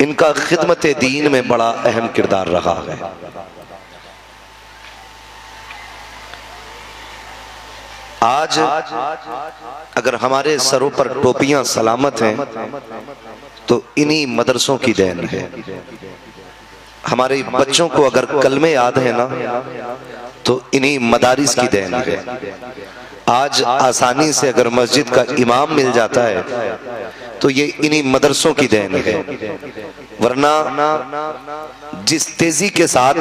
इनका खिदमत दीन में बड़ा अहम किरदार रहा है। आज अगर हमारे सरों पर टोपियां सलामत हैं तो इन्हीं मदरसों की देन है। हमारे बच्चों को अगर कलमे याद है ना तो इन्हीं मदारिस की देन है। आज आसानी से अगर मस्जिद का इमाम मिल जाता है तो ये इन्हीं मदरसों की देन है। वरना जिस तेजी के साथ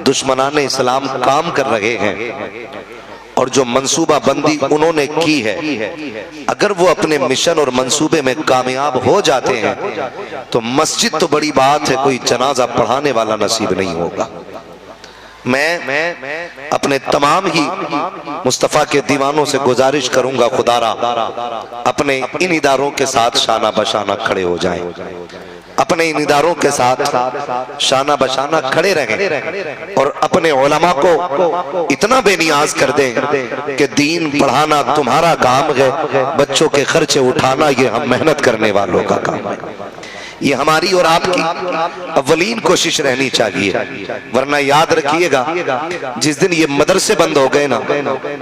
दुश्मनान इस्लाम काम कर रहे हैं और जो मंसूबा बंदी उन्होंने की है, अगर वो अपने मिशन और मंसूबे में कामयाब हो जाते हैं तो मस्जिद तो बड़ी बात है, कोई जनाजा पढ़ाने वाला नसीब नहीं होगा। मैं अपने तमाम ही मुस्तफ़ा के दीवानों से गुजारिश करूंगा, खुदारा अपने इन इदारों के साथ शाना बशाना खड़े हो जाएं, अपने इन इदारों के साथ शाना बशाना खड़े रहें और अपने उलमा को इतना बेनियाज कर दें कि दीन पढ़ाना तुम्हारा काम है, बच्चों के खर्चे उठाना ये हम मेहनत करने वालों का काम है। ये हमारी और आपकी अव्वलीन कोशिश रहनी चाहिए। वरना याद रखिएगा, जिस दिन ये मदरसे बंद हो गए ना,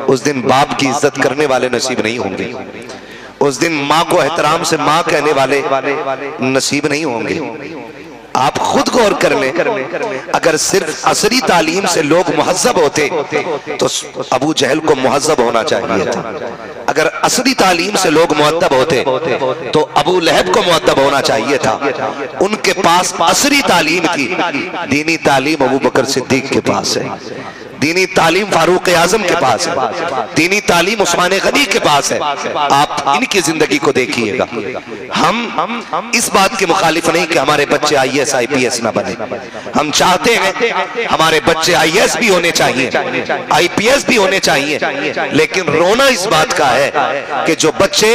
उस दिन बाप की इज्जत करने वाले नसीब नहीं होंगे, उस दिन माँ को एहतराम से माँ कहने वाले नसीब नहीं होंगे। आप खुद गौर कर लें, अगर सिर्फ असरी तालीम से लोग मुहज्जब होते तो अबू जहल को मुहज्जब होना चाहिए था। अगर असरी तालीम से लोग मुअद्दब होते तो अबू लहब को मुअद्दब होना चाहिए था। उनके पास असरी तालीम थी, दीनी तालीम अबू बकर सिद्दीक के पास है, दीनी तालीम फारूक आजम के पास है, दीनी तालीम उस्मान गनी के पास है। आप इनकी जिंदगी को देखिएगा। हम इस बात के मुखालिफ नहीं कि हमारे बच्चे IAS IPS ना बने। हम चाहते हैं हमारे बच्चे IAS भी होने चाहिए, IPS भी होने चाहिए, लेकिन रोना इस बात का है कि जो बच्चे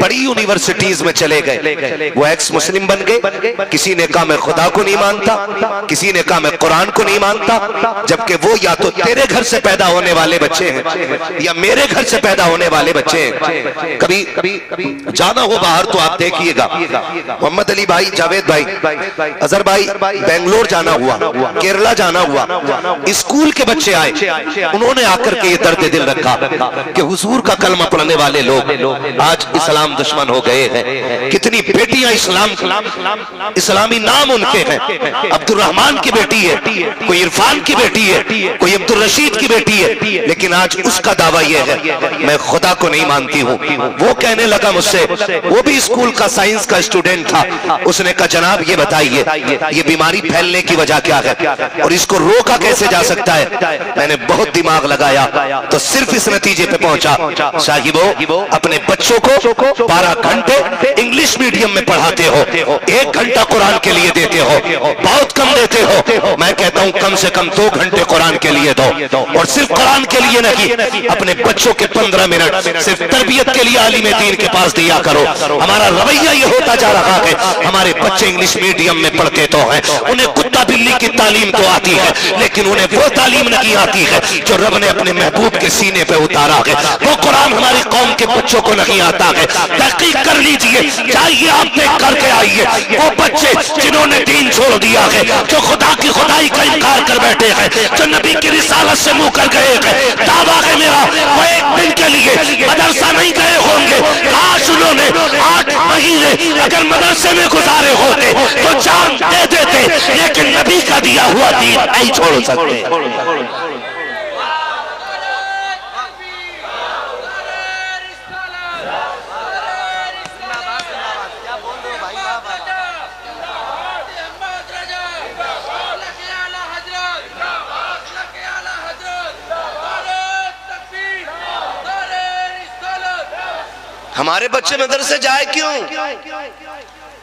बड़ी यूनिवर्सिटीज में चले गए वो एक्स मुस्लिम बन गए। किसी ने कहा मैं खुदा को नहीं मानता, किसी ने कहा मैं कुरान को नहीं मानता, जबकि वो या तो तेरे घर से पैदा होने वाले बच्चे हैं या मेरे घर से पैदा होने वाले बच्चे हैं। कभी जाना हो बाहर तो आप देखिएगा, मोहम्मद अली भाई, जावेद भाई, अजहर भाई, बेंगलोर जाना हुआ, केरला जाना हुआ, स्कूल के बच्चे आए, उन्होंने आकर के ये दर्द दिल रखा कि हुजूर का कलमा पढ़ने वाले लोग आज इस्लाम दुश्मन हो गए हैं। कितनी बेटियां इस्लामी नाम उनके हैं, अब्दुल रहमान की बेटी है, कोई इरफान की बेटी है, कोई अब्दुल रशीद की बेटी है, लेकिन आज उसका दावा यह है मैं खुदा को नहीं मानती हूँ। वो कहने लगा मुझसे, वो भी स्कूल का साइंस का स्टूडेंट था, उसने कहा जनाब ये बताइए ये बीमारी फैलने की वजह क्या है और इसको रोका कैसे जा सकता है। मैंने बहुत दिमाग लगाया तो सिर्फ इस नतीजे पे पहुंचा, साहिबो अपने बच्चों को 12 घंटे इंग्लिश मीडियम में पढ़ाते हो, 1 घंटा कुरान के लिए देते हो, बहुत कम देते हो। मैं कहता हूँ कम से कम 2 घंटे कुरान के लिए दो, और सिर्फ कुरान के लिए नहीं, अपने बच्चों के 15 मिनट सिर्फ तरबियत के लिए आलिम दीन के पास दिया करो। हमारा रवैया ये होता जा रहा है, हमारे बच्चे इंग्लिश मीडियम में पढ़ते तो हैं, उन्हें कुत्ता बिल्ली की तालीम तो आती है, लेकिन उन्हें वो तालीम नहीं आती है जो रब ने अपने महबूब के सीने पे उतारा है। वो कुरान हमारी कौम के बच्चों को नहीं आता है। तहकीक कर लीजिए, जाइए आप देख करके आइए, वो बच्चे जिन्होंने दीन छोड़ दिया है, जो खुदा की खुदाई का इनकार कर बैठे हैं, जो नबी की रिसालत से मुंह कर गए हैं, दावा है मेरा वो एक दिन के लिए मदरसा नहीं गए होंगे। काश उन्होंने 8 महीने अगर मदरसे में गुजारे होते तो जान दे देते, लेकिन नबी का दिया हुआ दीन नहीं छोड़ सकते। हमारे बच्चे मदरसे जाए क्यों?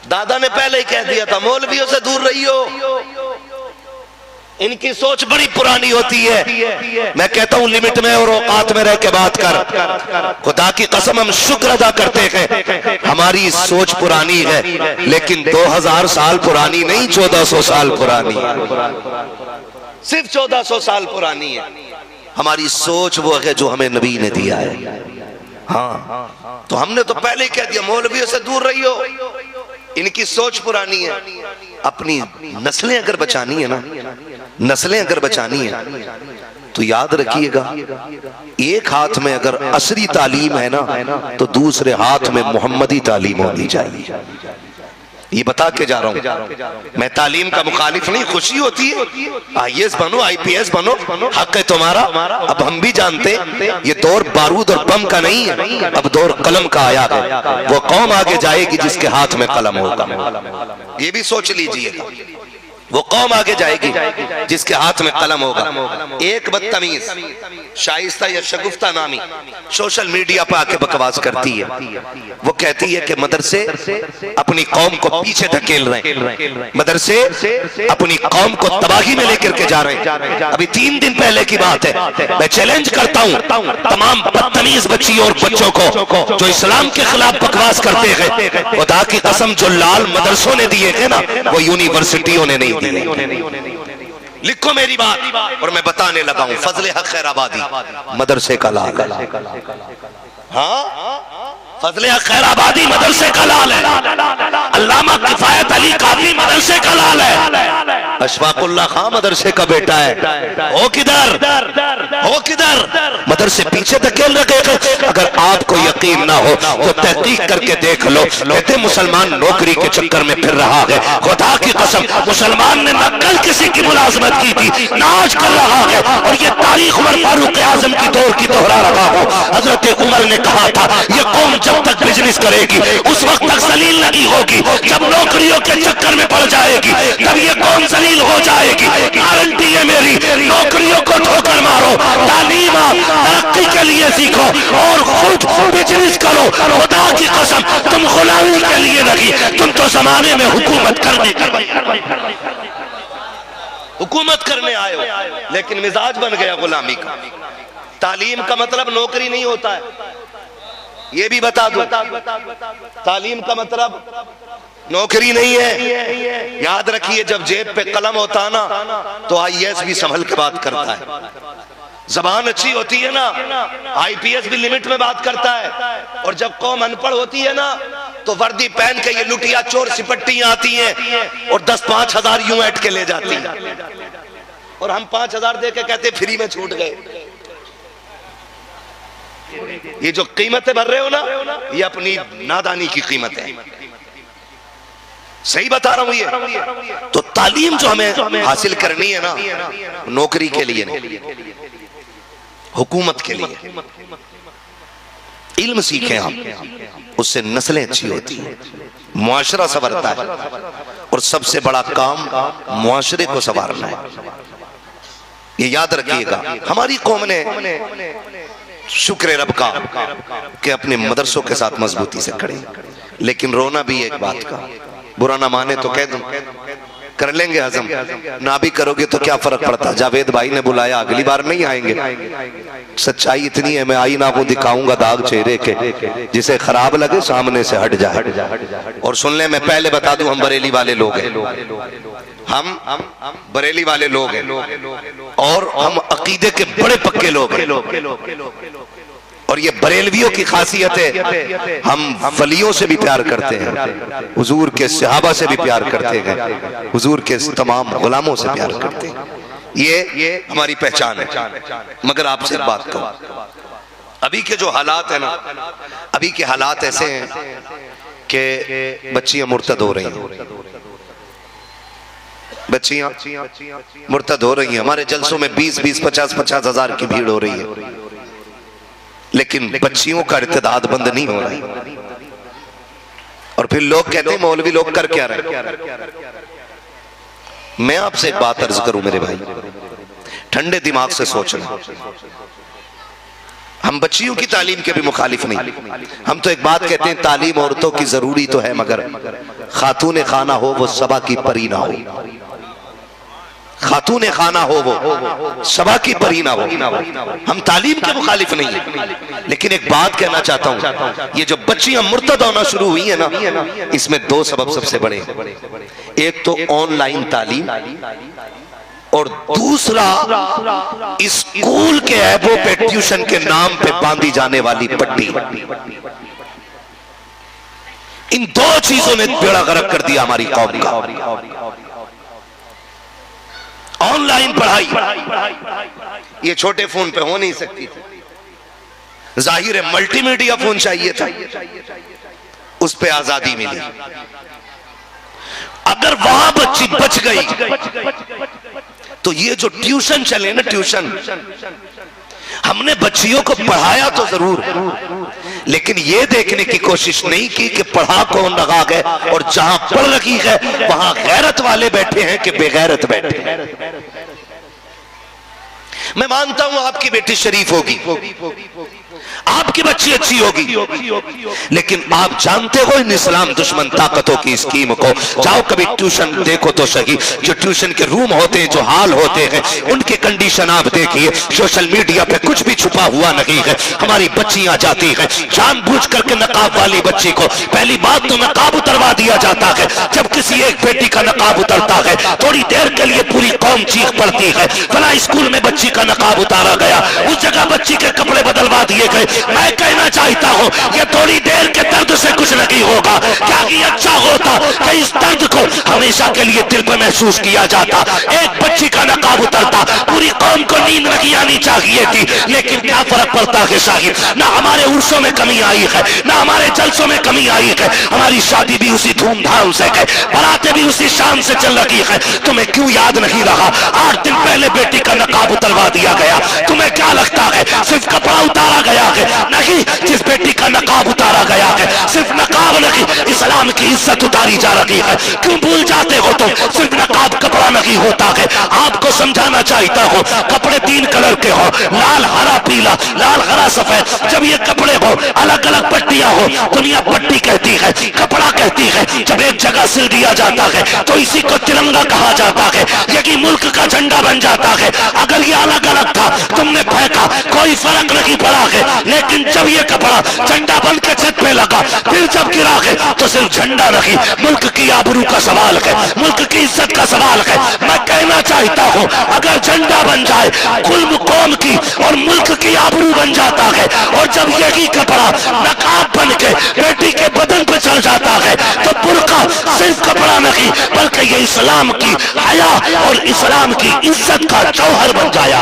दादा ने पहले ही कह दिया था मौलवियों से दूर रहियो, इनकी सोच बड़ी पुरानी होती है। मैं कहता हूं लिमिट में और औकात में रह के बात कर। खुदा की कसम हम शुक्र अदा करते हैं हमारी सोच पुरानी है, लेकिन 2000 साल पुरानी नहीं, 1400 साल पुरानी है, सिर्फ 1400 साल पुरानी है। हमारी सोच वो है जो हमें नबी ने दिया है। हाँ, तो हमने तो पहले ही कह दिया मौलवियों से दूर रहियो। इनकी सोच पुरानी है। अपनी नस्लें अगर बचानी है ना, नस्लें अगर बचानी है तो याद रखिएगा, एक हाथ में अगर असरी तालीम है ना तो दूसरे हाथ में मोहम्मदी तालीम होनी चाहिए। ये बता के जा रहा हूं, मैं तालीम का मुखालिफ नहीं, खुशी होती है IAS बनो, IPS बनो, हक है तुम्हारा। अब हम भी जानते ये दौर बारूद और बम का नहीं है, अब दौर कलम का आया है। वो कौम आगे जाएगी जिसके हाथ में कलम होगा, ये भी सोच लीजिएगा। वो कौम आगे जाएगी जिसके हाथ में कलम होगा। एक बदतमीज शाइस्ता या शगुफ्ता नामी सोशल मीडिया पर आके बकवास करती है। वो कहती है कि मदरसे अपनी कौम को पीछे धकेल रहे हैं, मदरसे अपनी कौम को तबाही में लेकर के जा रहे हैं। अभी 3 दिन पहले की बात है, मैं चैलेंज करता हूं तमाम बदतमीज बच्चियों और बच्चों को जो इस्लाम के खिलाफ बकवास करते हैं, खुदा की कसम जो लाल मदरसों ने दिए थे ना, वो यूनिवर्सिटियों ने नहीं। लिखो मेरी बात और मैं बताने लगा हूं। फजले हक खैराबादी मदरसे का लाल, हाँ फजले हक खैराबादी मदरसे का लाल है। अल्लामा किफायत अली काफी मदरसे का लाल है। अशफाकुल्लाह खां मदरसे का बेटा है। हो किधर, हो किधर, मदरसे पीछे धकेल रखे। अगर आपको यकीन ना हो तो तहकीक करके देख लो। कहते मुसलमान नौकरी के चक्कर में फिर रहा है। खुदा की कसम मुसलमान ने न कल किसी की मुलाजमत की थी, ना आज कर रहा है। और ये तारीख उमर फारूक आजम की दौर की दोहरा रहा हो। हजरत उमर ने कहा था ये कौम जब तक बिजनेस करेगी उस वक्त तक जलील नहीं होगी, जब नौकरियों के चक्कर में पड़ जाएगी तब ये कौम जलील हो जाएगी। गारंटी है मेरी, नौकरियों को ठोकर मारो, तालीम तरक्की के लिए सीखो और खुद बिजनेस करो। खुदा की कसम तुम गुलामी के लिए नहीं, तुम तो जमाने में हुकूमत करने आए हो, लेकिन मिजाज बन गया गुलामी का। तालीम का मतलब नौकरी नहीं होता है, ये भी बता दो। तालीम का मतलब नौकरी नहीं है। याद रखिए, जब जेब पे कलम होता है ना तो IAS भी संभल के बात करता है। जबान अच्छी होती है ना, IPS भी लिमिट में बात करता है। और जब कौम अनपढ़ होती है ना तो वर्दी पहन के ये लुटिया चोर सिपट्टियां आती हैं और 10-5 हजार यूं ऐट के ले जाती हैं, और हम 5 हजार दे के कहते फ्री में छूट गए। ये जो कीमतें भर रहे हो ना, ये अपनी नादानी की कीमत है। सही बता रहा हूं ये। तो तालीम जो हमें हासिल करनी है ना, नौकरी के लिए नहीं, हुकूमत के लिए। इल्म सीखें हम, उससे नस्लें अच्छी होती हैं, मुआशरा संवरता है। और सबसे बड़ा काम मुआशरे को संवारना है। ये याद रखिएगा। हमारी कौम ने शुक्र रब का कि अपने मदरसों के साथ मजबूती से खड़े, लेकिन रोना भी एक बात का, बुरा ना माने तो कह दूं, कर लेंगे हजम, ना भी करोगे तो क्या फर्क पड़ता। जावेद भाई ने बुलाया, अगली बार नहीं आएंगे। सच्चाई इतनी है, मैं आईना को दिखाऊंगा दाग चेहरे के, जिसे खराब लगे सामने से हट जाए। और सुन ले, मैं पहले बता दूं, हम बरेली वाले लोग हैं, हम बरेली वाले लोग हैं और हम अकीदे के बड़े पक्के लोग हैं। और ये बरेलवियों की खासियत है, हम वलियों से भी प्यार करते हैं, हुजूर के सहाबा से भी प्यार करते हैं, हुजूर के तमाम गुलामों से प्यार करते हैं। ये हमारी पहचान है। मगर आपसे एक बात कहूं, अभी के जो हालात है ना, अभी के हालात ऐसे हैं कि बच्चियां मुर्तद हो रही हैं, बच्चियां मुर्तद हो रही हैं। हमारे जलसों में 20-20, 50-50 हजार की भीड़ हो रही है, लेकिन बच्चियों का इर्तिदाद बंद नहीं हो रहा है। और फिर लोग कहते हैं मौलवी लोग कर क्या रहे। मैं आपसे एक बात अर्ज करूं मेरे भाई, ठंडे दिमाग से सोचना। हम बच्चियों की तालीम के भी मुखालिफ नहीं। हम तो एक बात कहते हैं, तालीम औरतों की जरूरी तो है, मगर खातून खाना हो वो सबा की परी ना हो, खातून खाना हो वो सबा की परी ना हो। हम तालीम के मुखालिफ नहीं है, लेकिन एक बात कहना चाहता हूं, ये जो बच्चियां मुर्तद होना शुरू हुई है ना, इसमें 2 सबब सबसे बड़े। एक तो ऑनलाइन तालीम, और दूसरा स्कूल के ऐबों पे ट्यूशन के नाम पे बांधी जाने वाली पट्टी। इन दो चीजों ने बेड़ा गर्क कर दिया हमारी कौम का। ऑनलाइन पढ़ाई ये छोटे फोन पे हो नहीं सकती थी, जाहिर है मल्टीमीडिया फोन चाहिए था, उस पे आजादी मिली। अगर वहां बच्ची बच गई तो ये जो ट्यूशन चले ना, ट्यूशन, हमने बच्चियों को पढ़ाया तो जरूर, लेकिन ये देखने की कोशिश नहीं की कि पढ़ा कौन लगा गए, और जहां पढ़ रही है वहां गैरत वाले बैठे हैं कि बेगैरत बैठे हैं। मैं मानता हूं आपकी बेटी शरीफ होगी, आपकी बच्ची अच्छी होगी, लेकिन आप जानते हो इन इस्लाम दुश्मन ताकतों की स्कीम को। जाओ कभी ट्यूशन देखो तो सही, जो ट्यूशन के रूम होते हैं, जो हाल होते हैं, उनकी कंडीशन आप देखिए। सोशल मीडिया पे कुछ भी छुपा हुआ नहीं है। हमारी बच्चियां जाती हैं जानबूझ करके, नकाब वाली बच्ची को पहली बात तो नकाब उतरवा दिया जाता है। जब किसी एक बेटी का नकाब उतरता है, थोड़ी देर के लिए पूरी कौम चीख पड़ती है, फला स्कूल में बच्ची का नकाब उतारा गया, उस जगह बच्ची के कपड़े बदलवा दिए गए। मैं कहना चाहता हूं ये थोड़ी देर के दर्द से कुछ नहीं होगा, क्या ये अच्छा होता कि इस दर्द को हमेशा के लिए दिल पर महसूस किया जाता। एक बच्ची का नकाब उतरता, पूरी कौम को नींद नहीं आनी चाहिए थी, लेकिन क्या फर्क पड़ता है साहिब, ना हमारे उर्सों में कमी आई है, ना हमारे जलसों में कमी आई है, हमारी शादी भी उसी धूमधाम से है, बारातें भी उसी शान से चल रही है। तुम्हें क्यों याद नहीं रहा 8 दिन पहले बेटी का नकाब उतरवा दिया गया? तुम्हें क्या लगता है सिर्फ कपड़ा उतारा गया है? नहीं, जिस बेटी का नकाब उतारा गया है, सिर्फ नकाब नहीं, इस्लाम की इज्जत उतारी जा रही है। क्यों भूल जाते हो तुम? सिर्फ नकाब कपड़ा नहीं होता है। आपको समझाना चाहता हूं, कपड़े 3 कलर के हो, लाल हरा पीला, लाल हरा सफेद। जब ये कपड़े हो, अलग अलग पट्टियां हो, दुनिया पट्टी कहती है, कपड़ा कहती है। जब एक जगह सिल दिया जाता है तो इसी को तिरंगा कहा जाता है, यही मुल्क का झंडा बन जाता है। अगर ये अलग अलग था, तुमने फेंका, कोई फर्क नहीं पड़ा है, लेकिन जब ये कपड़ा झंडा बन के छत पे लगा, फिर जब गिरा है, तो सिर्फ झंडा नहीं, मुल्क की आबरू का सवाल है, मुल्क की इज्जत का सवाल है। मैं कहना चाहता हूं, अगर झंडा बन जाए, कुल कौम की और मुल्क की आबरू बन जाता है, और जब यही कपड़ा नकाब बन के बेटी के बदन पे चढ़ जाता है, तो बुर्का सिर्फ कपड़ा नहीं, बल्कि ये इस्लाम की हया और इस्लाम की इज्जत का जौहर बन जाया।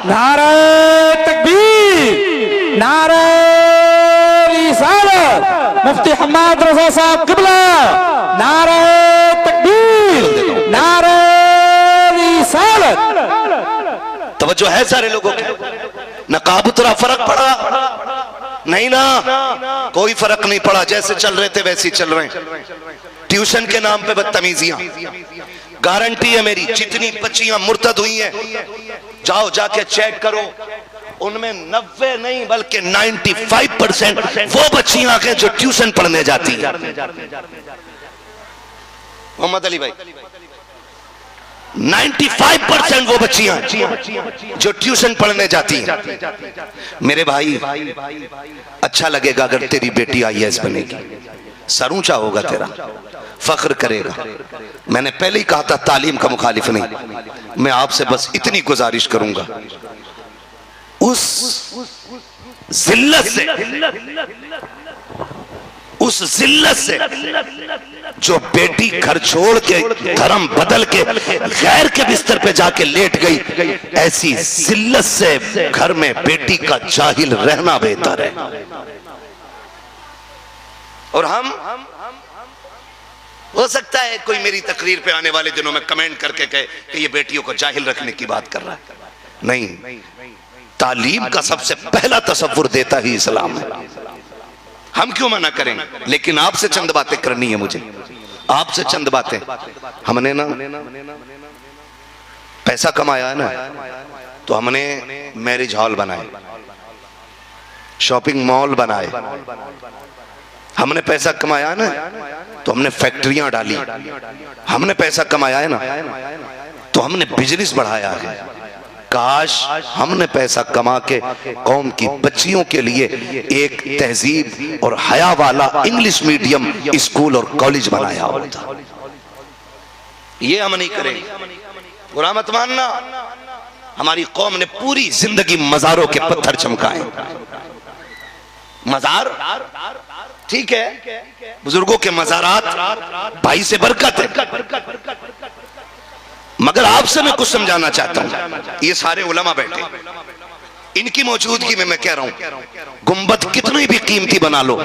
नारे तकबीर, नारे रिसालत, मुफ्ती हम्माद रजा साहब किबला, नारे तकबीर, नारे रिसालत। तवज्जो है सारे लोगों की? नकाब उतरा, फर्क पड़ा? नहीं ना, कोई फर्क नहीं पड़ा। जैसे चल रहे थे वैसे ही चल रहे हैं। ट्यूशन के नाम पे बदतमीजियां, गारंटी है मेरी, जितनी बच्चियां मुर्तद हुई हैं, जाओ जाके चेक करो, उनमें 90 नहीं बल्कि 95% वो बच्चियां हैं जो ट्यूशन पढ़ने जाती हैं। मोहम्मद अली भाई, 95% वो बच्चियां जो ट्यूशन पढ़ने जाती हैं। मेरे भाई, अच्छा लगेगा अगर तेरी बेटी IAS बनेगी, सर ऊंचा होगा तेरा, फख्र करेगा। मैंने पहले ही कहा था तालीम का मुखालिफ नहीं। मैं आपसे बस इतनी गुजारिश करूंगा, उस जिल्लत से, उस जिल्लत से जो बेटी घर छोड़ के, धर्म बदल के गैर के बिस्तर पे जाके लेट गई, ऐसी जिल्लत से घर में बेटी का जाहिल रहना बेहतर है। और हम, हो सकता है कोई मेरी तकरीर पे आने वाले दिनों में कमेंट करके कहे कि ये बेटियों को जाहिल रखने की बात कर रहा है। नहीं, तालीम का सबसे पहला तसव्वुर देता ही इस्लाम है। हम क्यों मना करेंगे? लेकिन आपसे चंद बातें करनी है मुझे, आपसे चंद बातें। हमने ना पैसा कमाया है ना, तो हमने मैरिज हॉल बनाए, शॉपिंग मॉल बनाए। हमने पैसा कमाया है ना, तो हमने फैक्ट्रियां डाली। हमने पैसा कमाया है ना, तो हमने बिजनेस बढ़ाया है। काश हमने पैसा कमा के कौम की बच्चियों के लिए एक तहजीब और हया वाला इंग्लिश मीडियम स्कूल और कॉलेज बनाया होता। ये हम नहीं करेंगे, बुरा मत मानना। हमारी कौम ने पूरी जिंदगी मजारों के पत्थर चमकाए। मजार ठीक है, बुजुर्गों के मज़ारात भाई से बरकत है, मगर आपसे मैं कुछ समझाना चाहता हूं। ये सारे उलमा बैठे, इनकी मौजूदगी में मैं कह रहा हूं, गुंबद कितनी भी कीमती बना लो,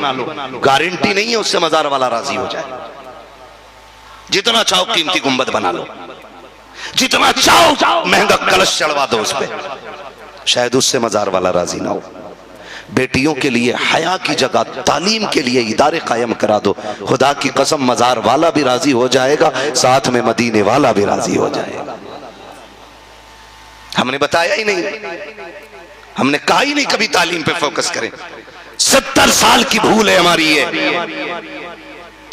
गारंटी नहीं है उससे मजार वाला राजी हो जाए। जितना चाहो कीमती गुंबद बना लो, जितना चाहो महंगा कलश चढ़वा दो उस पर, शायद उससे मजार वाला राजी ना हो। बेटियों के लिए हया की जगह तालीम के लिए इदारे कायम करा दो, खुदा की कसम मजार वाला भी राजी हो जाएगा, साथ में मदीने वाला भी राजी हो जाएगा। हमने बताया ही नहीं, हमने कहा ही नहीं कभी तालीम पे फोकस करें। 70 साल की भूल है हमारी ये,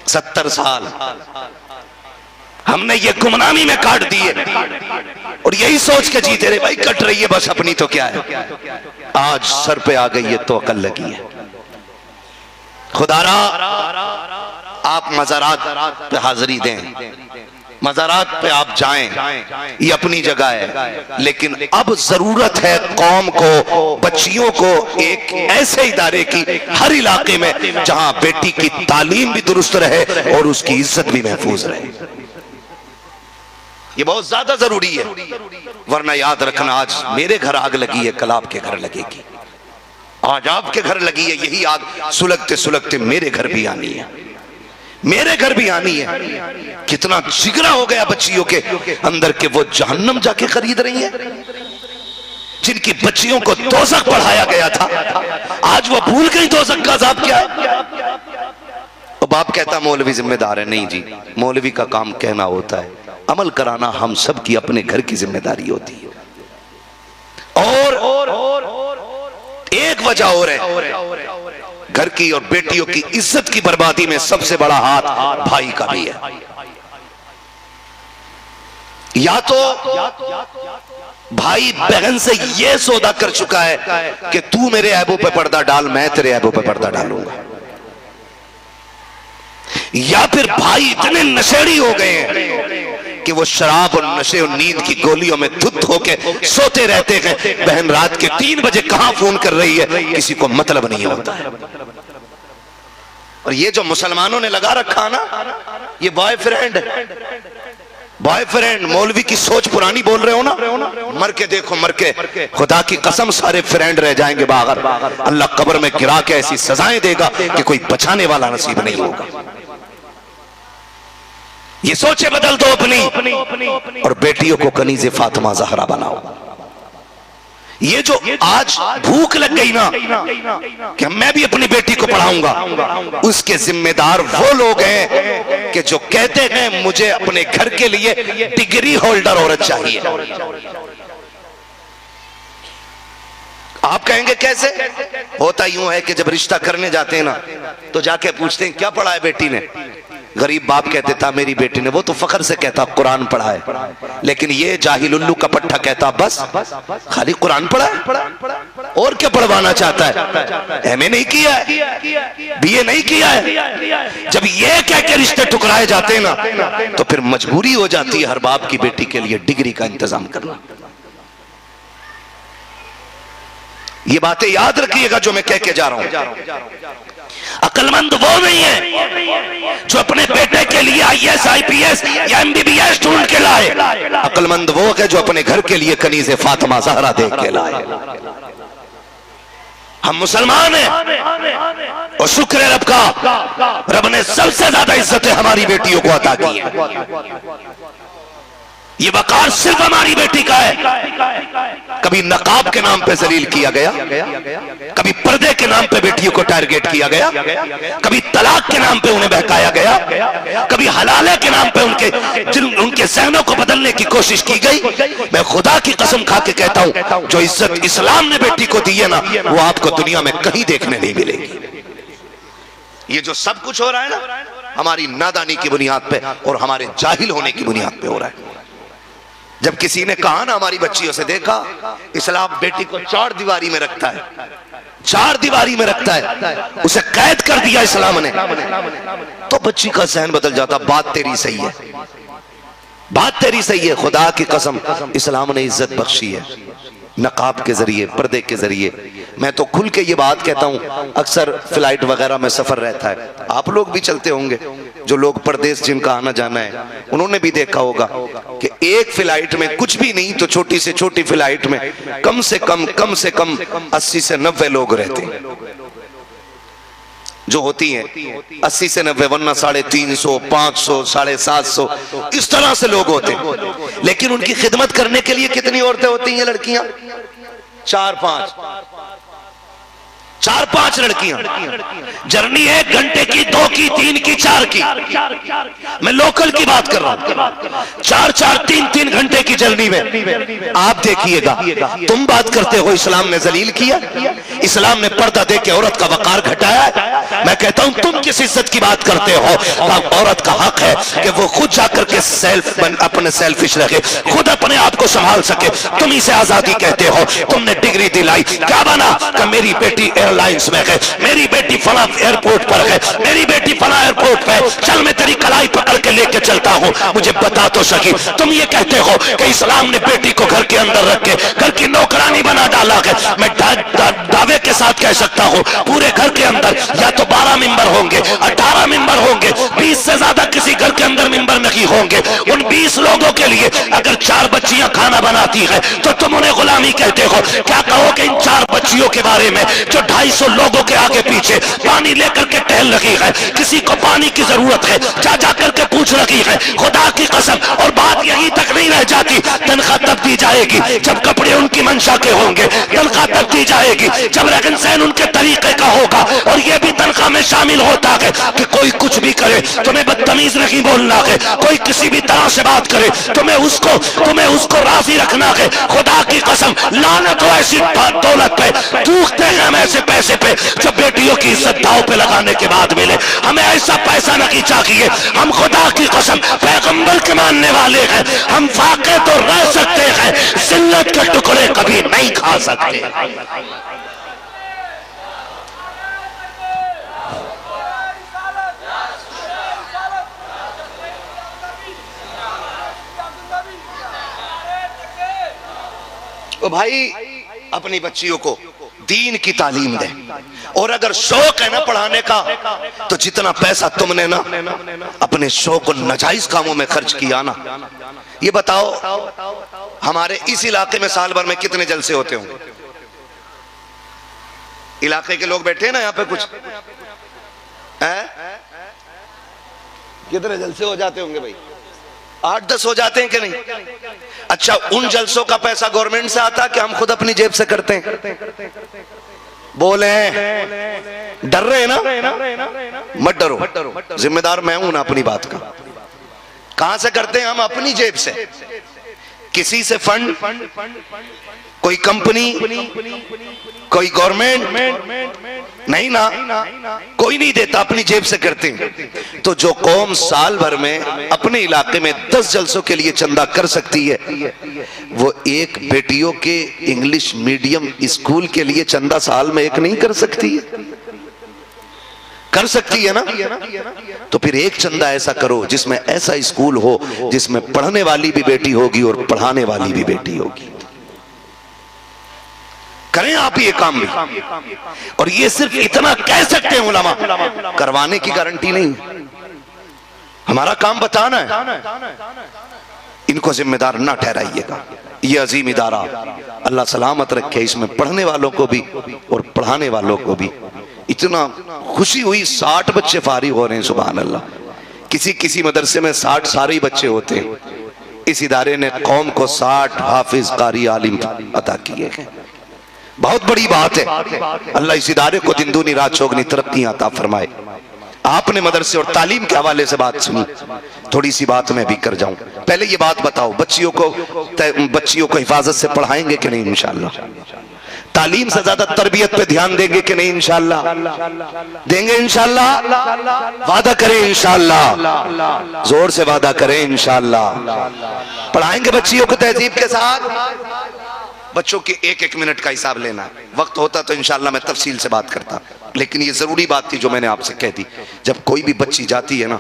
70 साल हमने ये गुमनामी में काट दिए और यही सोच के जीते रहे भाई कट रही है बस अपनी तो क्या है। आज सर पे आ गई है तो अकल लगी है। खुदारा आप मज़ारात पे हाजिरी दें, मज़ारात पे आप जाएं, ये अपनी जगह है, लेकिन अब जरूरत है कौम को, बच्चियों को एक ऐसे इदारे की हर इलाके में जहां बेटी की तालीम भी दुरुस्त रहे और उसकी इज्जत भी महफूज रहे। ये बहुत ज्यादा जरूरी है, वरना याद रखना आज मेरे घर आग लगी है, कल आपके घर लगेगी, आज आपके घर लगी है, यही आग सुलगते सुलगते मेरे घर भी आनी है, मेरे घर भी आनी है। कितना जिगरा हो गया बच्चियों के अंदर के वो जहन्नम जाके खरीद रही है, जिनकी बच्चियों को दोज़ख पढ़ाया गया था, आज वो भूल गई दोज़ख का अज़ाब क्या है। तो बाप कहता मौलवी जिम्मेदार है, नहीं जी, मौलवी का काम कहना होता है, अमल कराना हम सब की अपने घर की जिम्मेदारी होती है। और एक वजह और है, घर की और बेटियों की इज्जत की बर्बादी में सबसे बड़ा हाथ भाई का भी है। या तो भाई बहन से यह सौदा कर चुका है कि तू मेरे ऐबों पे पर्दा डाल, मैं तेरे ऐबों पे पर्दा डालूंगा, या फिर भाई इतने नशेड़ी हो गए हैं कि वो शराब और नशे और नींद की गोलियों में धुत होके सोते रहते हैं। बहन रात के 3 बजे कहां फोन कर रही है किसी को मतलब नहीं होता है। और ये जो मुसलमानों ने लगा रखा ना, ये बॉयफ्रेंड मौलवी की सोच पुरानी बोल रहे हो ना, मर के देखो, मर के खुदा की कसम सारे फ्रेंड रह जाएंगे बाहर। अल्लाह कब्र में गिरा के ऐसी सजाएं देगा कि कोई बचाने वाला नसीब नहीं होगा। ये सोचे बदल दो अपनी, और बेटियों को कनीज़े फातिमा ज़हरा बनाओ। ये जो आज भूख लग गई ना कि मैं भी अपनी बेटी को पढ़ाऊंगा, उसके जिम्मेदार वो लोग हैं कि जो कहते हैं मुझे अपने घर के लिए डिग्री होल्डर औरत चाहिए। आप कहेंगे कैसे? होता यूं है कि जब रिश्ता करने जाते हैं ना तो जाके पूछते हैं क्या पढ़ा है बेटी ने। गरीब बाप कहते था मेरी बेटी ने, वो तो फखर से कहता कुरान पढ़ा है, लेकिन ये जाहिल उल्लू का पट्टा कहता बस खाली कुरान पढ़ा है, और क्या पढ़वाना चाहता है, एमए नहीं किया है, बीए नहीं किया है। जब ये कह के रिश्ते ठुकराए जाते हैं ना तो फिर मजबूरी हो जाती है हर बाप की बेटी के लिए डिग्री का इंतजाम करना। ये बातें याद रखिएगा जो मैं कह के जा रहा हूं। अक्लमंद वो नहीं है जो अपने बेटे के लिए आईएएस आईपीएस या एमबीबीएस ढूंढ के लाए। अक्लमंद वो है जो अपने घर के लिए कनीज़े फातिमा ज़हरा देख के लाए। हम मुसलमान हैं और शुक्र है रब का, रब ने सबसे ज्यादा इज्जतें हमारी बेटियों को अता की है। ये वकार सिर्फ हमारी बेटी का है। कभी नकाब के नाम पे जलील किया गया, कभी पर्दे के नाम पे बेटियों को टारगेट किया गया, कभी तलाक के नाम पे उन्हें बहकाया गया, कभी हलाले के नाम पे उनके जहनों को बदलने की कोशिश की गई। मैं खुदा की कसम खा के कहता हूं जो इज्जत इस्लाम ने बेटी को दी है ना, वो आपको दुनिया में कहीं देखने नहीं मिलेगी। ये जो सब कुछ हो रहा है ना, हमारी नादानी की बुनियाद पे और हमारे जाहिल होने की बुनियाद पे हो रहा है। जब किसी ने कहा ना हमारी बच्चियों से, देखा इस्लाम बेटी को 4 दीवारी में रखता है, 4 दीवारी में रखता है, उसे कैद कर दिया इस्लाम ने, तो बच्ची का ज़हन बदल जाता। बात तेरी सही है, बात तेरी सही है। खुदा की कसम इस्लाम ने इज्जत बख्शी है, नकाब के जरिए, पर्दे के जरिए। मैं तो खुल के ये बात कहता हूँ, अक्सर फ्लाइट वगैरह में सफर रहता है, आप लोग भी चलते होंगे, जो लोग परदेश जिनका आना जाना है उन्होंने भी देखा होगा कि एक फ्लाइट में कुछ भी नहीं तो छोटी से छोटी फ्लाइट में कम से कम 80 से 90 लोग रहते हैं, जो होती हैं 80 से 90, वरना 350, 500, 750 इस तरह से लोग होते हैं। लेकिन उनकी खिदमत करने के लिए कितनी औरतें होती हैं लड़कियां? 4-5 लड़कियां। जर्नी 1 घंटे की, 2 की, 3 की, 4 की, मैं लोकल की बात कर रहा हूं। 4-4, 3-3 घंटे की जर्नी में आप देखिएगा, तुम बात करते हो इस्लाम ने जलील किया, इस्लाम ने पर्दा दे के औरत का वकार घटाया। मैं कहता हूं तुम किस इज्जत की बात करते हो? औरत का हक है कि वो खुद जाकर के अपने सेल्फिश रखे, खुद अपने आप को संभाल सके। तुम इसे आजादी कहते हो। तुमने डिग्री दिलाई, क्या बना कि मेरी बेटी एयरलाइंस में है, मेरी बेटी फला एयरपोर्ट पर है, मेरी बेटी फला एयरपोर्ट पे, चल मैं तेरी कलाई पकड़ के लेके चलता हूँ, मुझे बता तो सकी। तुम ये कहते हो कि इस्लाम ने बेटी को घर के अंदर रख के घर की नौकरानी बना डाला है। मैं दावे के साथ कह सकता हूँ पूरे घर के अंदर या तो 12 मेंबर होंगे, 18 मेंबर होंगे, 20 से ज्यादा किसी घर के अंदर मेंबर नहीं होंगे। उन 20 लोगों के लिए अगर 4 बच्चियां खाना बनाती है तो तुम उन्हें गुलामी कहते हो। क्या कहोगे इन 4 बच्चियों के बारे में जो 250 लोगों के आगे पीछे पानी लेकर के टहल रही है? किसी को पानी की जरूरत है, जा करके पूछ रही है, खुदा की कसम। और बात यही तक नहीं रह जाती, तनख्वाह तब दी जाएगी जब कपड़े उनकी मंशा के होंगे, तनख्वाह तब दी जाएगी जब रहन सहन उनके तरीके का होगा। और यह भी तनख्वाह में शामिल होता है कि कोई कुछ भी करे तुम्हें बदतमीज नहीं बोलना है, कोई किसी भी तरह से बात करे तुम्हें उसको राजी रखना है। खुदा की कसम, लानत हो ऐसी दौलत पे, थूकते हैं हम ऐसे पैसे पे जब बेटियों की इज्जत दांव पे लगाने के बाद मिले। हमें ऐसा पैसा नहीं चाहिए। हम खुदा की कसम पैगंबर के मानने वाले हैं, हम फाके तो रह सकते हैं, जिल्लत के टुकड़े कभी नहीं खा सकते। तो भाई अपनी बच्चियों को दीन की तालीम दे। और अगर शौक है ना पढ़ाने का, तो जितना पैसा तुमने ना अपने शौक को नाजायज कामों में खर्च किया ना, ये बताओ हमारे इस इलाके में साल भर में कितने जलसे होते होंगे? इलाके के लोग बैठे हैं ना यहाँ पे, कुछ है? कितने जलसे हो जाते होंगे भाई? 8-10 हो जाते हैं कि नहीं? अच्छा, उन जलसों का पैसा गवर्नमेंट से आता कि हम खुद अपनी जेब से करते हैं? बोले डर रहे हैं ना? मत डरो, जिम्मेदार मैं हूं ना अपनी बात का। कहां से करते हैं? हम अपनी जेब से। किसी से फंड, कोई कंपनी, कोई गवर्नमेंट नहीं ना, कोई नहीं देता, अपनी जेब से करते हैं। तो जो कौम साल भर में अपने इलाके में 10 जलसों के लिए चंदा कर सकती है, वो एक बेटियों के इंग्लिश मीडियम स्कूल के लिए चंदा साल में एक नहीं कर सकती है? कर सकती है ना? तो फिर एक चंदा ऐसा करो जिसमें ऐसा स्कूल हो जिसमें पढ़ने वाली भी बेटी होगी और पढ़ाने वाली भी बेटी होगी। करें आप ये काम भी। और ये सिर्फ इतना कह सकते हैं उलमा, करवाने की गारंटी नहीं। हमारा काम बताना है, इनको जिम्मेदार ना ठहराइएगा। ये अजीम इदारा अल्लाह सलामत रखे, इसमें पढ़ने वालों को भी और पढ़ाने वालों को भी। इतना खुशी हुई, 60 बच्चे फारिग हो रहे हैं, सुभान अल्लाह। किसी मदरसे में 60 सारे ही बच्चे होते हैं। इस इदारे ने कौम को 60 हाफिज कारी आलिम अता किए हैं। बहुत बड़ी बात है। अल्लाह इस इदारे को दिन दूनी रात चौगनी तरक्की अता फरमाए। आपने मदरसे और तालीम के हवाले से बात सुनी, थोड़ी सी बात मैं भी कर जाऊं। पहले ये बात बताओ, बच्चियों को हिफाजत से पढ़ाएंगे कि नहीं? इंशाअल्लाह। तालीम से ज्यादा तरबियत पे ध्यान देंगे कि नहीं? इंशाअल्लाह देंगे। इंशाअल्लाह वादा करें, इंशाअल्लाह जोर से वादा करें, इंशाअल्लाह पढ़ाएंगे बच्चियों को तहजीब के साथ। बच्चों के एक मिनट का हिसाब लेना है। वक्त होता तो इंशाअल्लाह मैं तफसील से बात करता, लेकिन ये जरूरी बात थी जो मैंने आपसे कह दी। जब कोई भी बच्ची जाती है ना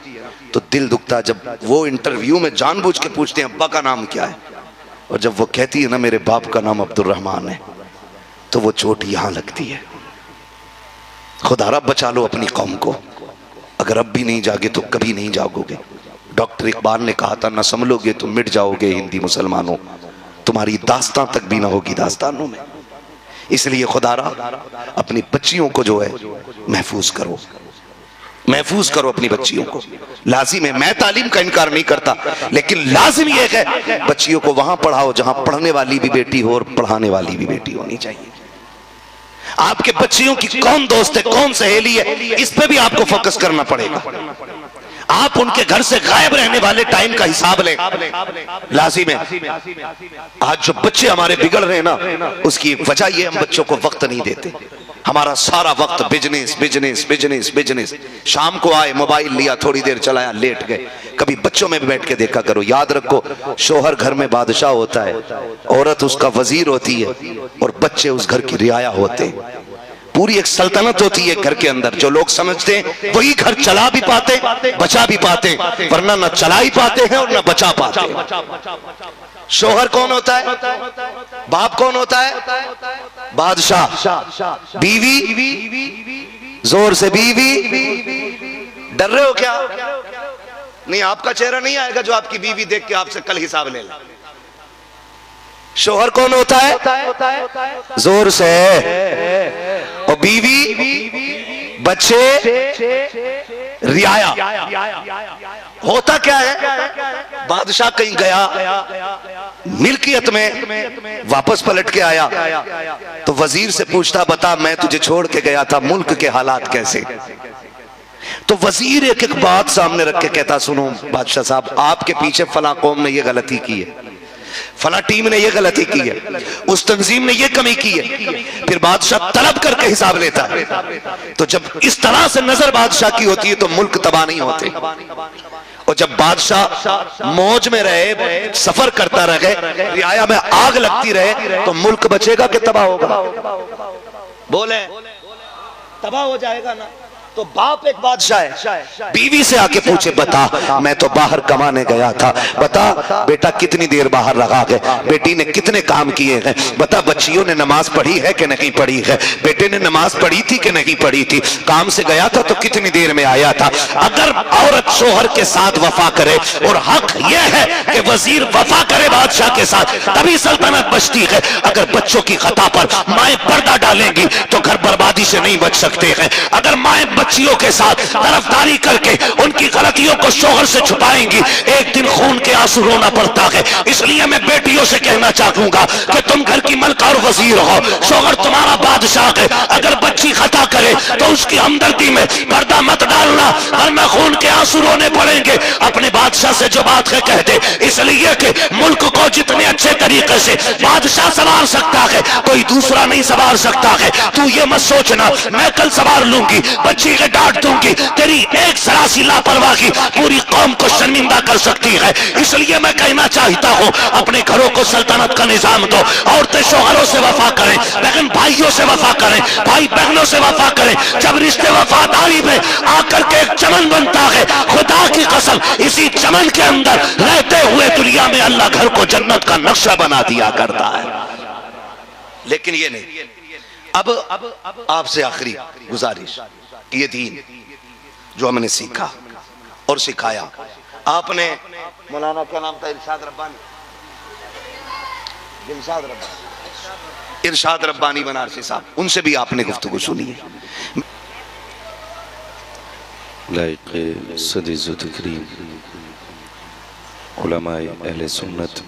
तो दिल दुखता, जब वो इंटरव्यू में जानबूझ के पूछते हैं अब्बा का नाम क्या है, और जब वो कहती है ना मेरे बाप का नाम अब्दुल रहमान है, तो वो चोट यहां लगती है। खुदा रब बचा लो अपनी कौम को, अगर अब भी नहीं जागे तो कभी नहीं जागोगे। डॉक्टर इकबाल ने कहा था, न संभलोगे तो मिट जाओगे हिंदी मुसलमानों, तुम्हारी दास्तां तक भी ना होगी दास्तानों में। इसलिए खुदारा अपनी बच्चियों को जो है महफूज करो, महफूज करो अपनी बच्चियों को। लाजिम है, मैं तालीम का इनकार नहीं करता, लेकिन लाजिम यह है बच्चियों को वहां पढ़ाओ जहां पढ़ने वाली भी बेटी हो और पढ़ाने वाली भी बेटी होनी चाहिए। आपके बच्चियों की कौन दोस्त है, कौन सहेली है, इस पे भी आपको फोकस करना पड़ेगा। आप उनके घर से गायब रहने वाले टाइम का हिसाब लें, लाजिम है। आज जो बच्चे हमारे बिगड़ रहे हैं ना, उसकी वजह यह हम बच्चों को वक्त नहीं देते। हमारा सारा वक्त बिजनेस बिजनेस बिजनेस बिजनेस। शाम को आए, मोबाइल लिया, थोड़ी देर चलाया, लेट गए। कभी बच्चों में भी बैठ के देखा करो। याद रखो, शोहर घर में बादशाह होता है, औरत उसका वजीर होती है और बच्चे उस घर की रियाया होते हैं। पूरी एक सल्तनत होती है घर के अंदर। जो लोग समझते हैं वही घर चला भी पाते, बचा भी पाते, वरना न चला ही पाते हैं और न बचा पाते हैं। शोहर कौन होता है? बाप कौन होता है? बादशाह। बीवी, जोर से बीवी। डर रहे हो क्या? नहीं, आपका चेहरा नहीं आएगा जो आपकी बीवी देख के आपसे कल हिसाब ले ले। शोहर कौन होता है? जोर से। और बीवी, बच्चे, रियाया। होता क्या है, बादशाह कहीं गया, मिल्कियत में वापस पलट के आया तो वजीर से पूछता, बता मैं तुझे छोड़ के गया था, मुल्क के हालात कैसे? तो वजीर एक एक बात सामने रख के कहता, सुनो बादशाह साहब, आपके पीछे फला कौम ने ये गलती की है, फला टीम ने ये गलती की है, उस तंजीम ने ये कमी की है। फिर बादशाह तलब करके हिसाब लेता है। तो जब इस तरह से नजर बादशाह की होती है तो मुल्क तबाह नहीं होते। और जब बादशाह मौज में रहे, सफर करता रहे, रियाया में आग लगती रहे, तो मुल्क बचेगा कि तबाह होगा? बोले, तबाह हो जाएगा ना। तो बाप एक बादशाह है, बीवी से आके पूछे, बता मैं तो बाहर कमाने गया था, बता बेटा कितनी देर बाहर लगा गए, बेटी ने कितने काम किए हैं, बता बच्चियों ने नमाज पढ़ी है कि नहीं पढ़ी है, बेटे ने नमाज पढ़ी थी कि नहीं पढ़ी थी, काम से गया था तो कितनी देर में आया था। अगर औरत शोहर के साथ वफा करे, और हक यह है कि वजीर वफा करे बादशाह के साथ, तभी सल्तनत बचती है। अगर बच्चों की खता पर माएं पर्दा डालेंगी तो घर बर्बादी से नहीं बच सकते हैं। अगर माएं बच्चियों के साथ तरफदारी करके उनकी गलतियों को शोहर से छुपाएंगी, एक दिन खून के आंसू रोना पड़ता है। इसलिए मैं बेटियों से कहना चाहूंगा कि तुम घर की मलका और वजीर हो, शोहर तुम्हारा बादशाह है। अगर बच्ची खता करे तो उसकी हमदर्दी में पर्दा मत डालना, वरना खून के आंसू रोने पड़ेंगे। अपने बादशाह से जो बात है कह दे, इसलिए कि मुल्क को जितने अच्छे तरीके से बादशाह संभाल सकता है, कोई दूसरा नहीं संभाल सकता है। तू ये मत सोचना मैं कल संभाल लूंगी, बच्ची के डांट दूंगी, तेरी एक सरासी लापरवाही पूरी कौम को शर्मिंदा कर सकती है। इसलिए मैं कहना चाहता हूँ, अपने घरों को सल्तनत का निजाम दो। औरतें शोहरों से वफा करें, बहन भाइयों से वफा करें, भाई बहनों से वफा करें। जब रिश्ते वफादारी में आकर के एक चमन बनता है, खुदा की कसम इसी चमन के अंदर रहते हुए दुनिया में अल्लाह घर को जन्नत का नक्शा बना दिया करता है। लेकिन ये नहीं। अब आपसे आखिरी गुजारिश, ये दीन जो हमने सीखा और सिखाया, आपने मौलाना क्या नाम था, इरशाद रब्बानी, इरशाद रब्बानी बनारसी साहब, उनसे भी आपने गुफ्तगू सुनी है। लाइक़ सदीज़ तकरीम उलमाए अहले सुन्नत,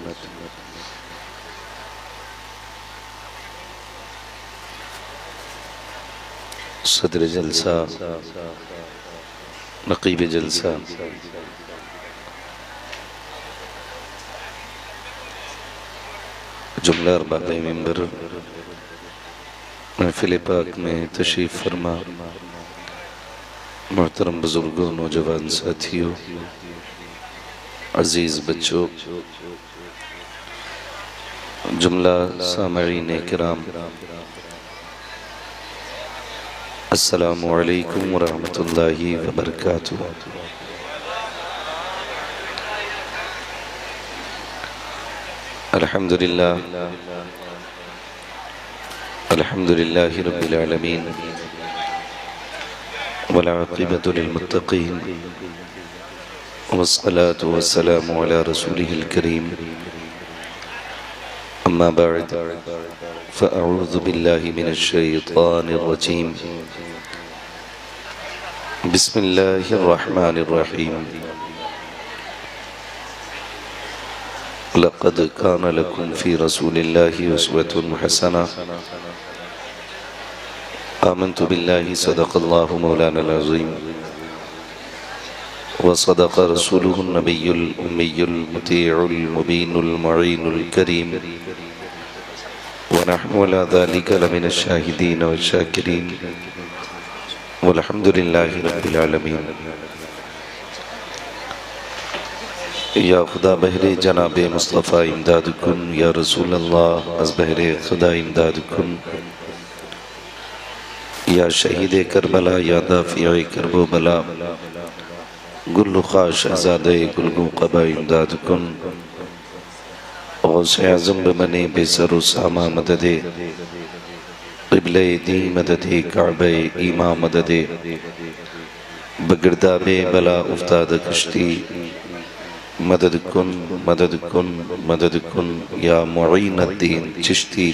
सदर जलसा, नकीब जलसा, जुमला अरबाए मिंबर, महफिल पाक में तशरीफ फरमा, मोहतरम बुजुर्गों, नौजवान साथियों, अजीज बच्चों, जुमला सामईन किराम, अस्सलामु अलैकुम व रहमतुल्लाहि व बरकातुहू। अल्हम्दुलिल्लाह, अल्हम्दुलिल्लाहि रब्बिल आलमीन वल आक़िबतु लिल मुत्तक़ीन वस्सलातु वस्सलामु अला रसूलिहिल करीम अम्मा बअद फ़अऊज़ु बिल्लाहि मिनश शैतानिर रजीम बिस्मिल्लाहिर रहमानिर रहीम लक़द कान लकुम फ़ी रसूलिल्लाहि उस्वतुन हसना आमन्तु बिल्लाहि सदक़ल्लाहु मौलाना अज़ीम व सदक़ रसूलुहुन नबियुल उम्मियुल मुतीउल मुबीनुल मुईनुल करीम व नहनु अला ज़ालिका लमिनश शाहिदीन व शाकिरीन वल्हम्दुलिल्लाहि रब्बिल आलमीन। या खुदा बहरे जनाब मुस्तफ़ा इमदाद कुन, या रसूल अल्लाह अज़ बहरे खुदा इमदाद कुन, या शहीद करबला, या दाफ़िए करबो बला, गुल्लुखा शहज़ादे गुलगू क़बा इमदाद कुन, गौसे आज़म बने बेसरो सामा मददे, क़िबले दी मददे, काबे ईमा मददे, बगिरदा बे बला उफ्ताद कश्ती मदद कुन मदद कुन मदद कुन, या मुईनुद्दीन चिश्ती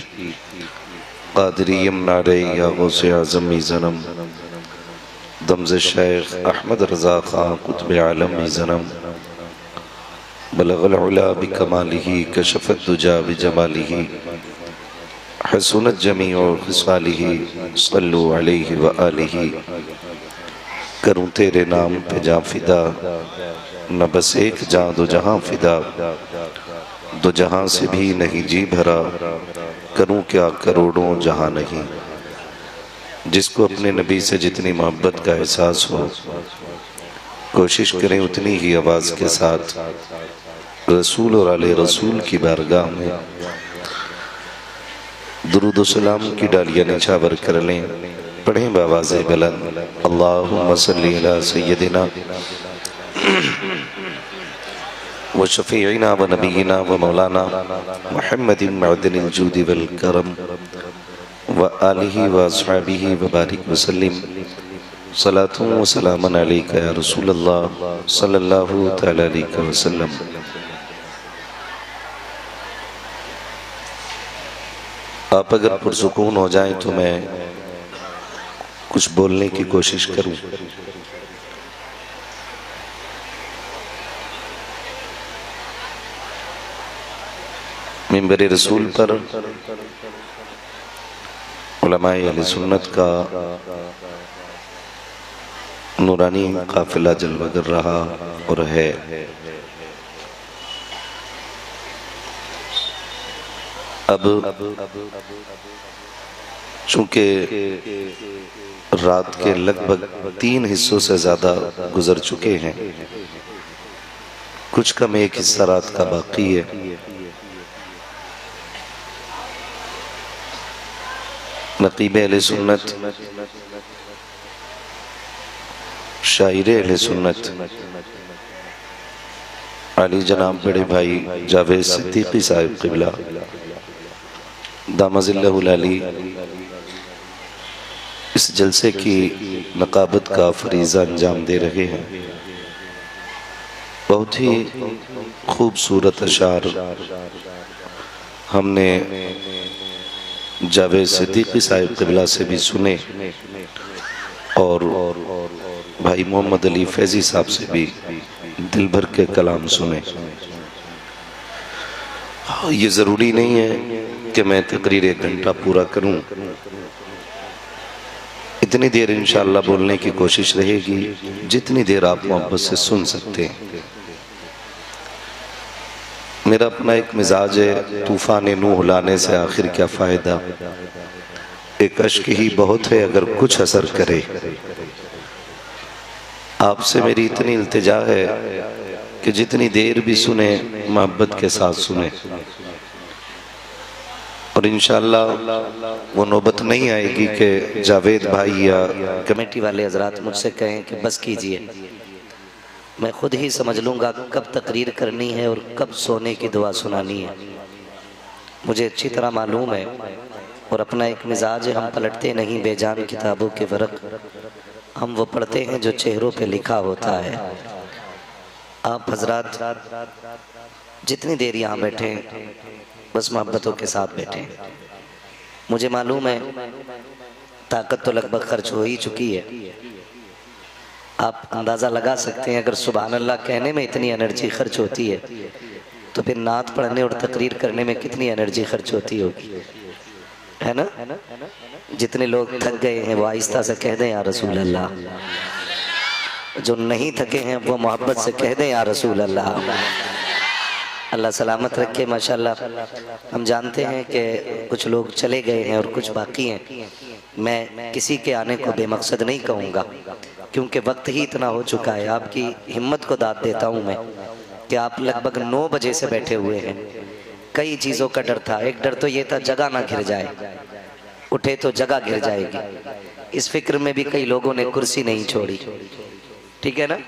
क़ादरी यमनारे, या गौसे आज़म ज़नम दमज़ शेख अहमद रज़ा ख़ान क़ुत्ब आलम ज़नम बलग़ल उला बिकमालिही कशफ़त दुजा बिजमालिही हसनत जमीउ ख़िसालिही सल्लु अलैहि व आलिही। करूँ तेरे नाम पे जाँ फ़िदा, न बस एक जाँ दो जहाँ फ़िदा, दो जहाँ से भी नहीं जी भरा, करूँ क्या करोड़ों जहाँ नहीं। जिसको अपने नबी से जितनी मोहब्बत का एहसास हो, कोशिश करें उतनी ही आवाज़ के साथ रसूल और आले रसूल की बारगाह में दुरूद व सलाम की डालियाँ निछावर कर लें। पढ़ें बावाज़ बुलंद अल्लाहुम्मा सल्ली अला सय्यदिना व शफ़ीइना व नबीना व मौलाना मुहम्मदिन मअदनिल जूदि वल करम व आलिही व अस्हाबिही व बारिक वसल्लिम सलातुन व सलामन अलैका या रसूल अल्लाह सल्लल्लाहु तआला अलैहि वसल्लम। आप अगर पुरसुकून हो जाएं तो मैं कुछ बोलने की कोशिश करूं। मिंबर रसूल पर उलमाए अहले सुन्नत का नूरानी काफिला जलवा कर रहा और है। अब चूंकि रात के लगभग 3 हिस्सों से ज़्यादा गुजर चुके हैं, कुछ कम एक हिस्सा रात का बाकी है। नक़ीब अहले सुन्नत, शायर अहले सुन्नत अली जनाब बड़े भाई जावेद सिद्दीकी साहिब क़िबला दामज़िल्लहुल अली इस जलसे की नक़ाबत का फरीज़ा अंजाम दे रहे हैं। बहुत ही खूबसूरत अशार हमने जावेद सिद्दीकी साहिब क़िबला से भी सुने और भाई मोहम्मद अली फैज़ी साहब से भी दिल भर के कलाम सुने। ये ज़रूरी नहीं है कि मैं तकरीर 1 घंटा पूरा करूं, इतनी देर इंशाअल्लाह बोलने की कोशिश रहेगी जितनी देर आप मोहब्बत से सुन सकते हैं। मेरा अपना एक मिजाज है, तूफ़ान नूह लाने से आखिर क्या फ़ायदा, एक अश्क ही बहुत है अगर कुछ असर करे। आपसे मेरी इतनी इल्तिजा है कि जितनी देर भी सुने मोहब्बत के साथ सुने, और इंशाअल्लाह वो नौबत नहीं आएगी कि जावेद भाई या कमेटी वाले हजरात मुझसे कहें कि बस कीजिए। मैं खुद ही समझ लूँगा कब तकरीर करनी है और कब सोने की दुआ सुनानी है। मुझे अच्छी तरह मालूम है और अपना एक मिजाज है, हम पलटते नहीं बेजान किताबों के वरक, हम वो पढ़ते हैं जो चेहरों पे लिखा होता है। आप हजरात जितनी देर यहाँ बैठे हैं बस मोहब्बतों के साथ बैठे हैं। मुझे मालूम है ताकत तो लगभग खर्च हो ही चुकी है। आप अंदाज़ा लगा सकते हैं अगर सुभान अल्लाह कहने में इतनी एनर्जी खर्च होती है तो फिर नात पढ़ने और तकरीर करने में कितनी एनर्जी खर्च होती होगी, है ना। जितने लोग थक गए हैं वो आहिस्ता से कह दें या रसूल अल्लाह, जो नहीं थके हैं वो मोहब्बत से कह दें या रसूल अल्लाह। अल्लाह सलामत रखे। माशाल्लाह हम जानते हैं कि कुछ लोग चले गए हैं और कुछ बाकी हैं। मैं किसी के आने को बेमकसद नहीं कहूँगा क्योंकि वक्त ही इतना हो चुका है। आपकी हिम्मत को दाद देता हूँ मैं कि आप लगभग 9 बजे से बैठे हुए हैं। कई चीज़ों का डर था। एक डर तो ये था जगह ना घिर जाए, उठे तो जगह घिर जाएगी। इस फिक्र में भी कई लोगों ने कुर्सी नहीं छोड़ी, ठीक है ना।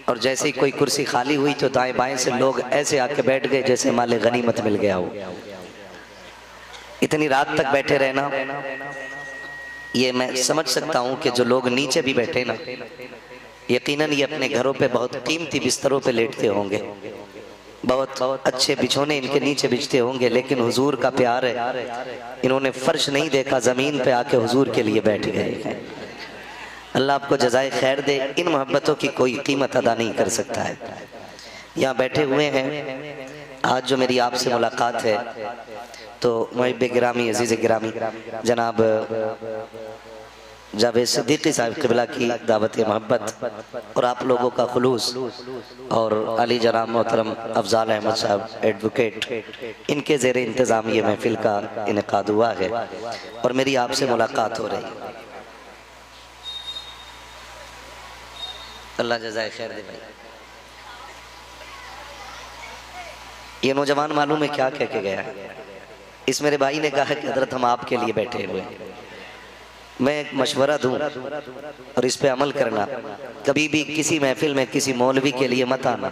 और जैसे ही कोई कुर्सी खाली हुई तो दाएं बाएं से लोग ऐसे आके बैठ गए जैसे माले गनीमत मिल गया हो। इतनी रात तक बैठे रहना, ये मैं समझ सकता हूँ कि जो लोग नीचे भी बैठे ना, यकीनन ये अपने घरों पे बहुत कीमती बिस्तरों पे लेटते होंगे, बहुत अच्छे बिछोने इनके नीचे बिछते होंगे, लेकिन हुजूर का प्यार है, इन्होंने फर्श नहीं देखा, ज़मीन पे आके हुजूर के लिए बैठ गए हैं। अल्लाह आपको जज़ाए खैर दे। इन मोहब्बतों की कोई कीमत अदा नहीं कर सकता है। यहाँ बैठे हुए हैं, आज जो मेरी आपसे मुलाकात है तो मुहिब गिरामी, अजीज़ गिरामी जनाब जावेद सिद्दीकी साहब क़िबला की दावत मोहब्बत और आप लोगों का खुलूस और अली जनाब मोहतरम अफजाल अहमद साहब एडवोकेट, इनके ज़ेर इंतज़ाम ये महफिल का इनेकाद हुआ है और मेरी आपसे मुलाकात हो रही है। अल्लाह जज़ाए खैर दे भाई। ये नौजवान मालूम है क्या कह के गया है। इस मेरे भाई ने कहा कि हजरत हम आपके लिए बैठे हुए हैं, मैं एक मशवरा दूं और इस पे अमल करना। कभी भी किसी महफिल में किसी मौलवी के लिए मत आना,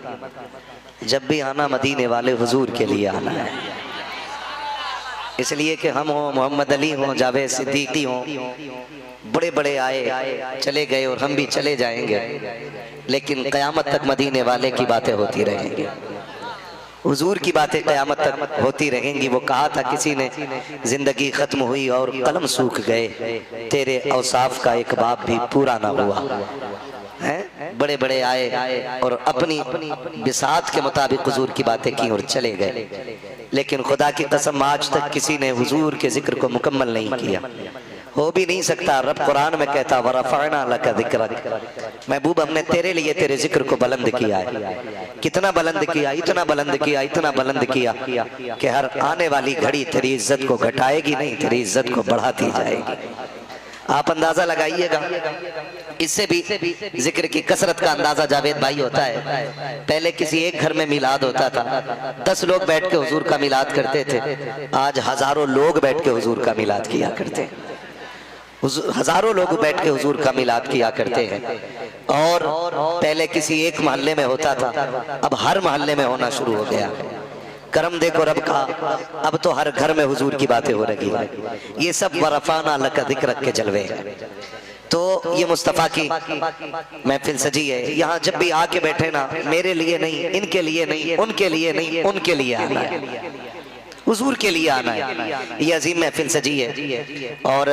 जब भी आना मदीने वाले हुजूर के लिए आना है। इसलिए कि हम हों, मोहम्मद अली हों, जावेद सिद्दीकी हों, बड़े बड़े आए चले गए और हम भी चले जाएंगे, लेकिन क़यामत तक मदीने वाले की बातें होती रहेंगी, हुजूर की बातें क़यामत तक होती रहेंगी। वो कहा था किसी ने, जिंदगी खत्म हुई और कलम सूख गए, तेरे औसाफ का एक बाब भी पूरा ना हुआ है। बड़े बड़े आए और अपनी बिसात के मुताबिक हुजूर की बातें की और चले गए, लेकिन खुदा की कसम आज तक किसी ने हुजूर के जिक्र को मुकम्मल नहीं किया, हो भी नहीं सकता। रब कुरान में कहता वरफ़अना लका ज़िक्रक, महबूब हमने तेरे लिए तेरे जिक्र को बुलंद किया है। कितना बुलंद किया, इतना बुलंद किया, इतना बुलंद किया कि हर आने वाली घड़ी तेरी इज्जत को घटाएगी नहीं, तेरी इज्जत को बढ़ाती जाएगी। आप अंदाजा लगाइएगा, इससे भी जिक्र की कसरत का अंदाजा जावेद भाई होता है। पहले किसी एक घर में मिलाद होता था, 10 लोग बैठ के हुजूर का मिलाद करते थे, आज हजारों लोग बैठ के हुजूर का मिलाद किया करते हैं। हजारों लोग बैठ के हुजूर का मिलाद किया करते हैं। और पहले किसी एक मोहल्ले में होता था, अब हर मोहल्ले में होना शुरू हो गया। करम देखो रब का, अब तो हर घर में हुजूर की बातें हो रही है। ये सब वरफ़अना लका ज़िक्रक के जलवे हैं। तो ये मुस्तफ़ा की महफिल सजी है। यहाँ जब भी आके बैठे ना, मेरे लिए नहीं, इनके लिए नहीं, उनके लिए नहीं, उनके लिए आना है, हुजूर के लिए आना है। ये अजीम महफिल सजी है। और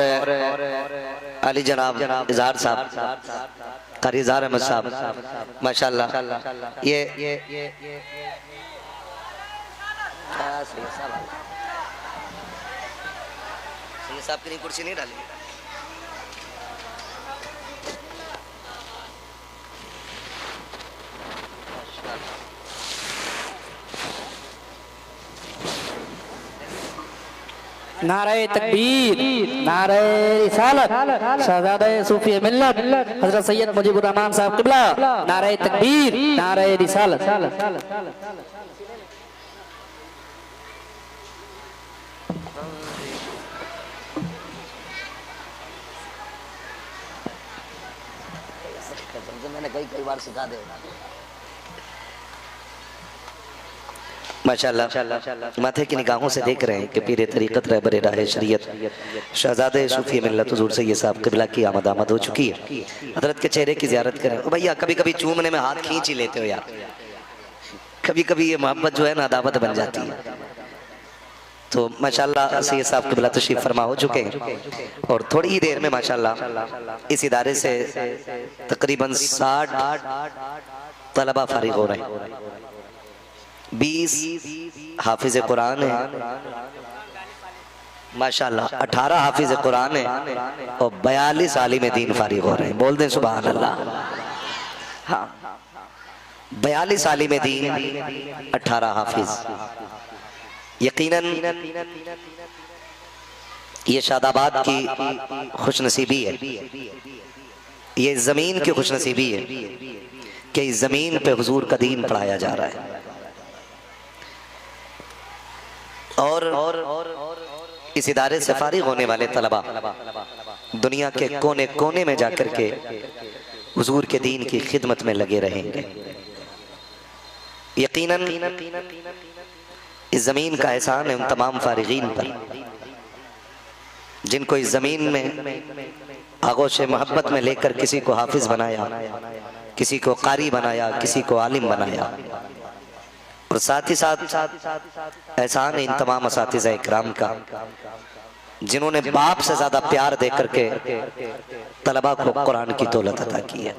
अली जनाब इज़हार साहब, कारी इज़हार अहमद साहब माशाल्लाह, ये साहब की कुर्सी नहीं डाली। नारे तकबीर, नारे रिसालत, शहजादे सूफी मिल्लत हजरत सैयद मुजीबुर रहमान साहब क़िबला, नारे तकबीर, नारे रिसालत। मैंने कई बार सिखा दे। माशाल्लाह माथे की निगाहों से देख रहे हैं कि पीर तरीक़त रहबर राह शरीयत शहजादे सूफी मिल्लत हुज़ूर सैयद साहब क़िबला की आमद हो चुकी है। हज़रत के चेहरे की ज़ियारत करें। ओ भैया कभी कभी चूमने में हाथ खींच ही लेते हो यार, कभी कभी ये मोहब्बत जो है ना अदावत बन जाती है। तो माशाल्लाह सैयद साहब क़िबला तशरीफ़ फरमा हो चुके हैं और थोड़ी ही देर में माशाल्लाह इस इदारे से तकरीबन 60 तलबा फारिग हो रहे हैं। 20 हाफिज कुरान है माशाल्लाह, 18 हाफिज कुरान है और 42 आलिम दीन फारिग हो रहे हैं। बोल दें सुभान अल्लाह। हाँ 42 आलिम दीन, 18 हाफिज। यकीनन ये शादाबाद की खुशनसीबी है, ये ज़मीन की खुशनसीबी है कि इस ज़मीन पे हुजूर का दीन पढ़ाया जा रहा है। और इस इदारे से फारिग होने वाले तलबा दुनिया के कोने कोने में जाकर के हुजूर के दीन की खिदमत में लगे रहेंगे। यकीनन इस ज़मीन का एहसान है उन तमाम फारिगीन पर जिनको इस ज़मीन में आगोश मोहब्बत में लेकर किसी को हाफिज बनाया, किसी को कारी बनाया, किसी को आलिम बनाया। और साथ ही साथ एहसान इन तमाम असातिज़ा इकराम का जिन्होंने बाप से ज़्यादा प्यार दे करके तलबा को कुरान की दौलत अता की है।